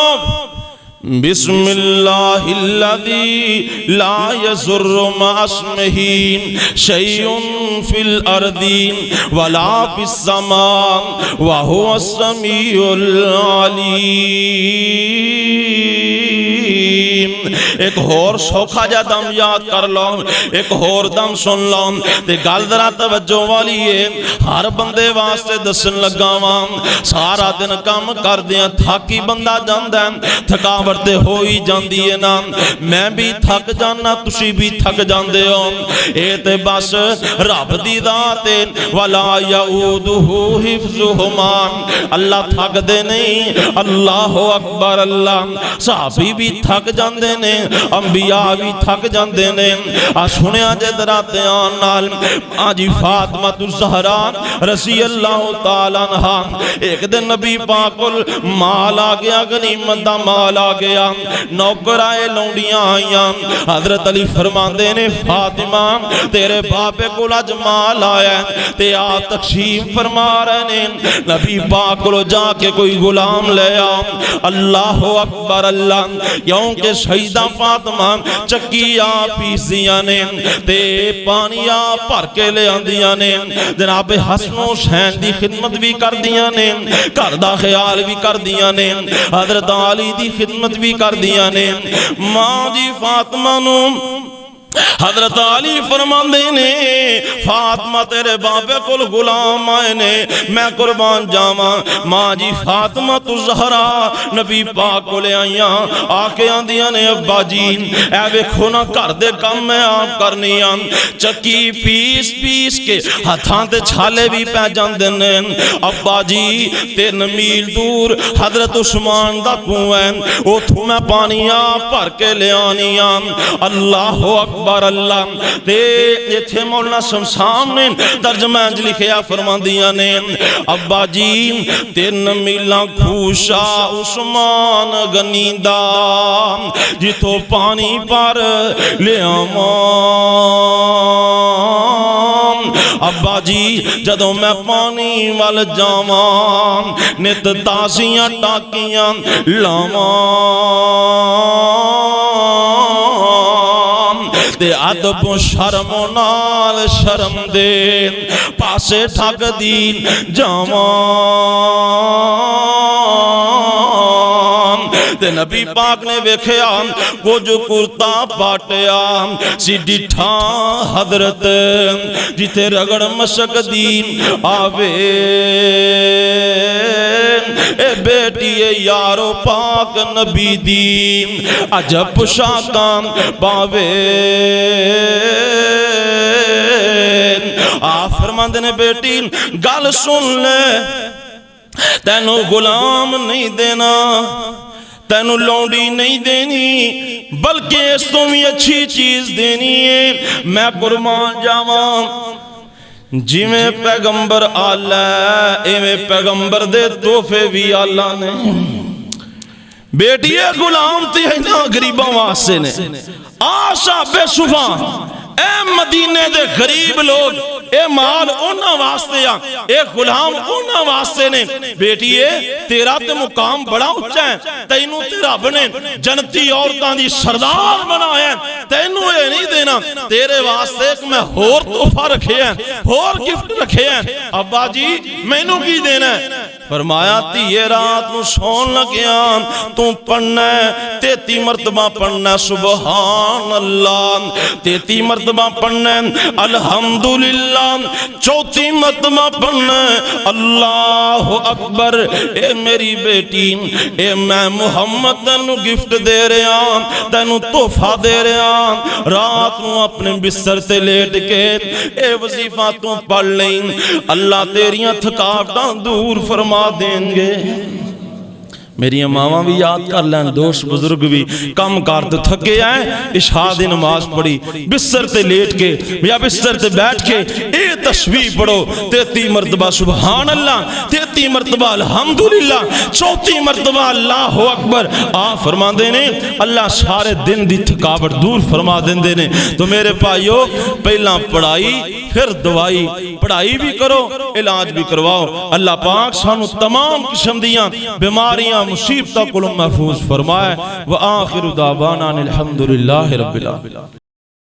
बिस्मिल्लाहिल्लज़ी ला यज़ुर्रु मअस्मिही शैउन फिल अर्दी वला फिस समा व हुवस समीउल अलीम। एक होर सौखा जा दम याद कर लो, एक होर दम सुन लो ते गल जरा तवज्जो वाली है, हर बंदे वास्ते दसन लगा वां। सारा दिन काम करदे थक ही बंदा जांदा, थकावट ते हो ही जांदी है ना, मैं भी थक जाना, तुसी भी थक जांदे हो, ये ते बस रब दी दात है, वला यऊदुहु हिफ्ज़ुहुमा, अल्लाह थकदे नहीं, अल्लाह अकबर अल्लाह। सहाबी भी थक जांदे ने, अंबिया भी थक जांदे ने। आ सुनिया जे दरा ध्यान नाल, आजी फातिमा ज़हरा रज़ी अल्लाह तआला अन्हा, एक दिन नबी पाक कोल माल आ गया, गनीमत दा माल आ गया, नौकर आए, लौंडियां आईयां। हजरत अली फरमांदे ने, फातिमा तेरे बापे कोल अज माल आया ते आ तकसीम फरमा रहे ने, नबी पाक कोल जाके कोई गुलाम ले आओ। अल्लाह अकबर अल्लाह, क्योंकि शहीदा फातिमा चक्की आ पीसदियां ने ते पानी आ भर के ले आंदियां ने, जनाब हसन हुसैन दी खिदमत भी करदियां ने, घर दा ख्याल भी करदियां ने, हजरत अली दी खिदमत भी करदियां ने। मां जी फातिमा नूं हजरत अली फरमांदे ने, फातिमा तेरे बाबे कोल गुलाम आए ने, मैं कुर्बान जावा। मां जी फातिमा ज़हरा नबी पाक कोल आईयां, आके आंदियां ने, अब्बा जी ए वेखो ना घर दे काम मैं आप करनी आ, चक्की पीस पीस के हथां ते छाले भी पै जांदे ने। अब्बा जी 3 मील दूर हजरत उस्मान दा कुआं है, उथों मैं पानी आ भर के ले आनी आ। अल्लाह अकबर अल्लाह। ते इत्थे मौलाना शमशान ने तर्जमा च लिखिया फरमांदियां ने, अब्बा जी 3 मीलां खूशा उस्मान गनींदा, जिथों पानी पर ले आवां। अब्बा जी जदों मैं पानी वाल जावां, नित ताज़ियां टाकियां लावां, ते अदब शर्म नाल शर्म दे पासे ठगदी जावां। ते नबी पाक ने वेख्या कुछ कुर्ता पाटिया सी डिठा हजरत, जिथे रगड़ मशकदी आवे, ए बेटी यारो पाक नबी दी अजब पोशाकां पावे। आ फरमांदे ने, बेटी गल सुन ले, तेनू गुलाम नहीं देना, तैनू लौंडी नहीं देनी बल्कि इस तो भी अच्छी चीज देनी है। मैं कुर्बान जावा जिवें पैगंबर आला इवें पैगंबर दे तोहफे भी आला ने। बेटिए गुलाम ते है ना गरीबां वास्ते ने। आशा बेसुफा ए मदीने दे गरीब लोग ए माल उन्हां वास्ते आ, ए गुलाम उन्हां वास्ते ने। बेटिए तेरा ते मुकाम बड़ा उच्चा है, तैनू ते रब ने जनती औरतां दी सरदार बनाया, तैनू ये नहीं देना। तेरे वास्ते एक मैं होर तोहफा रखे है, होर गिफ्ट रखे है। अब्बा जी मैनू की देना है? फरमाया धीए रात नू सौन लग्या तू पढ़ना 33 मरतबा पढ़ना सुबहान अल्लाह, 33 मरतबा पढ़ना अल्हम्दुलिल्लाह, 34 मरतबा पढ़ना अल्लाह अकबर। ए मेरी बेटी ए मैं मुहम्मद तेनू गिफ्ट दे रहा, तेनू तोहफा दे रहा। रात नू अपने बिस्तर ते लेट के ए वजीफा तू पढ़ लई, अल्लाह तेरियां थकावटां दूर फरमा देंगे। मेरी मावां भी याद कर लैन, दोस्त बुजुर्ग भी कम कार तो थके आए, इशा दी नमाज पढ़ी बिस्तर ते लेट के या बिस्तर ते बैठ के ए तस्बीह पढ़ो 33 मरतबा सुभान अल्लाह, 33 मरतबा अल्हम्दुलिल्लाह, 34 मरतबा अल्लाह अकबर। आ फरमाते ने अल्लाह सारे दिन दी थकावट दूर फरमा देंदे ने। तो मेरे भाइयों पहला पढ़ाई फिर दवाई, पढ़ाई भी करो इलाज भी करवाओ। अल्लाह पाक सानू तमाम किस्म दियां बीमारियां मुसीबतों को महफूज फरमाए। व आखिर दावाना अल्हम्दुलिल्लाहि रब्बिल आलमीन।